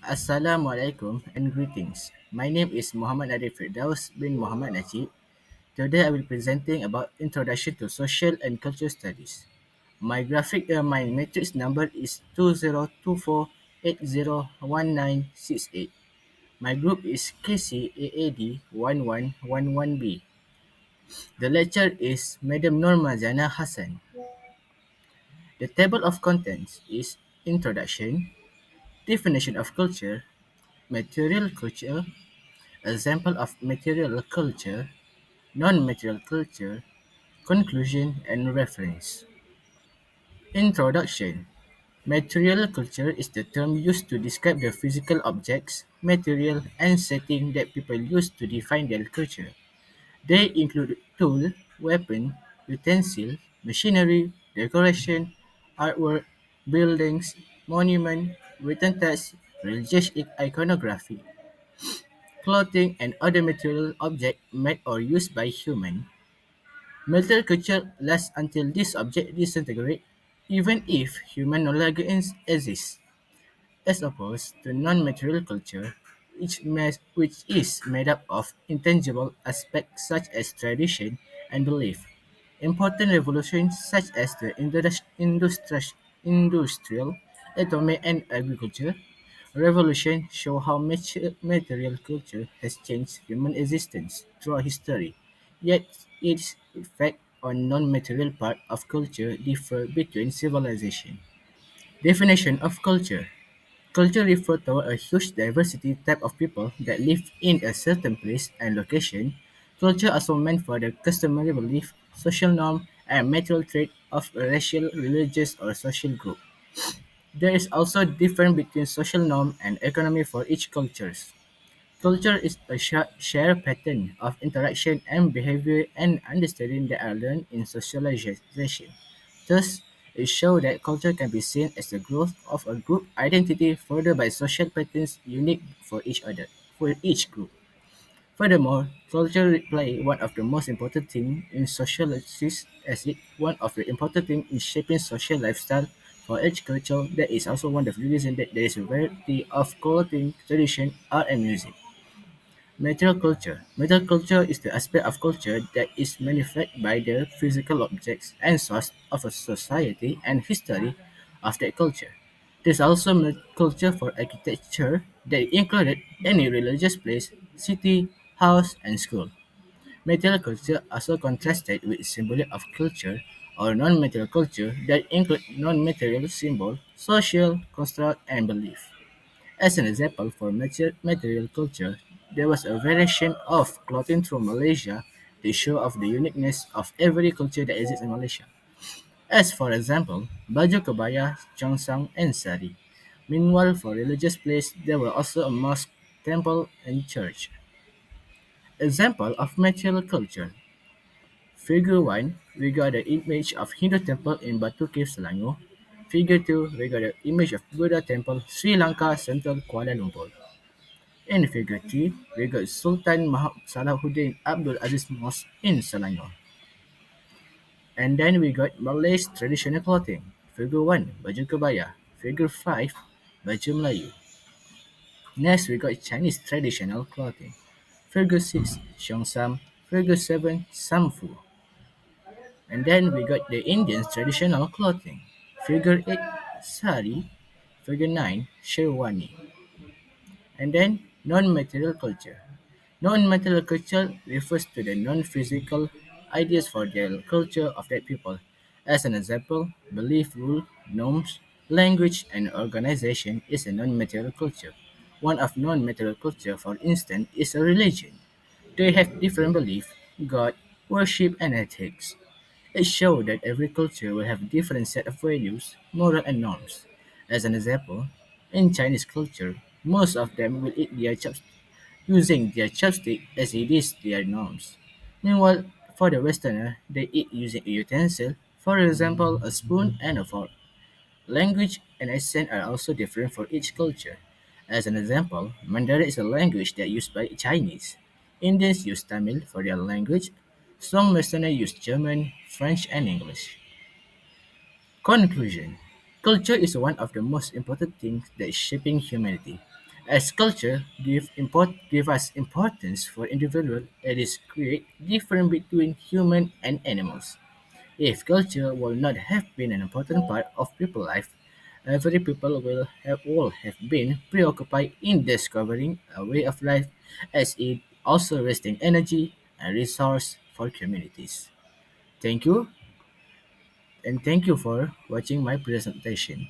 Assalamualaikum and greetings. My name is Muhammad Nadir Firdaus bin Muhammad Najib. Today I will be presenting about Introduction to Social and Cultural Studies. My matrix number is 2024801968. My group is KCAAD1111B. The lecturer is Madam Norma Jana Hassan. The table of contents is Introduction, Definition of Culture, Material Culture, example of material culture, non-material culture, conclusion, and reference. Introduction. Material culture is the term used to describe the physical objects, material, and setting that people use to define their culture. They include tool, weapon, utensil, machinery, decoration, artwork, buildings, monument, written text, religious iconography, clothing, and other material objects made or used by humans. Metal culture lasts until this object disintegrates, even if human no longer exist, as opposed to non-material culture, which is made up of intangible aspects such as tradition and belief. Important revolutions such as the industrial, atomic, and agriculture revolution show how material culture has changed human existence throughout history, yet its effect on non-material part of culture differ between civilization. Definition of culture. Culture refers to a huge diversity type of people that live in a certain place and location. Culture also meant for the customary belief, social norm, and material trait of a racial, religious, or social group. There is also difference between social norm and economy for each cultures. Culture is a shared pattern of interaction and behavior and understanding that are learned in socialization. Thus, it shows that culture can be seen as the growth of a group identity furthered by social patterns unique for each group. Furthermore, culture play one of the most important things in sociology as it one of the important things in shaping social lifestyle for each culture. That is also one of the reasons that there is a variety of clothing, tradition, art, and music. Material culture. Material culture is the aspect of culture that is manifested by the physical objects and source of a society and history of that culture. There's also culture for architecture that included any religious place, city, house, and school. Material culture also contrasted with symbolic of culture or non-material culture that include non-material symbol, social, construct, and belief. As an example for material culture, there was a variation of clothing from Malaysia to show off the uniqueness of every culture that exists in Malaysia. As for example, baju kebaya, chongsang, and sari. Meanwhile, for religious place, there were also a mosque, temple, and church. Example of material culture. Figure 1, we got the image of Hindu temple in Batu Cave, Selangor. Figure 2, we got the image of Buddha temple, Sri Lanka, Central Kuala Lumpur. In Figure 3, we got Sultan Muhammad Salahuddin Abdul Aziz Mosque in Selangor. And then we got Malay's traditional clothing. Figure 1, baju kebaya. Figure 5, baju Melayu. Next, we got Chinese traditional clothing. Figure 6, Xiongxam. Figure 7, Samfu. And then we got the Indians traditional clothing. Figure 8, Sari. Figure 9, Sherwani. And then non-material culture. Non-material culture refers to the non-physical ideas for the culture of that people. As an example, belief, rule, norms, language, and organization is a non-material culture. One of non-material culture, for instance, is a religion. They have different belief, God, worship, and ethics. It shows that every culture will have different set of values, moral, and norms. As an example, in Chinese culture, most of them will eat their using their chopstick as it is their norms. Meanwhile, for the Westerner, they eat using a utensil, for example, a spoon and a fork. Language and accent are also different for each culture. As an example, Mandarin is a language that is used by Chinese. Indians use Tamil for their language. Some Westerners use German, French, and English. Conclusion. Culture is one of the most important things that is shaping humanity. As culture give us importance for individual, it is create difference between human and animals. If culture will not have been an important part of people's life, every people will have all have been preoccupied in discovering a way of life as it also wasting energy and resource for communities. Thank you and thank you for watching my presentation.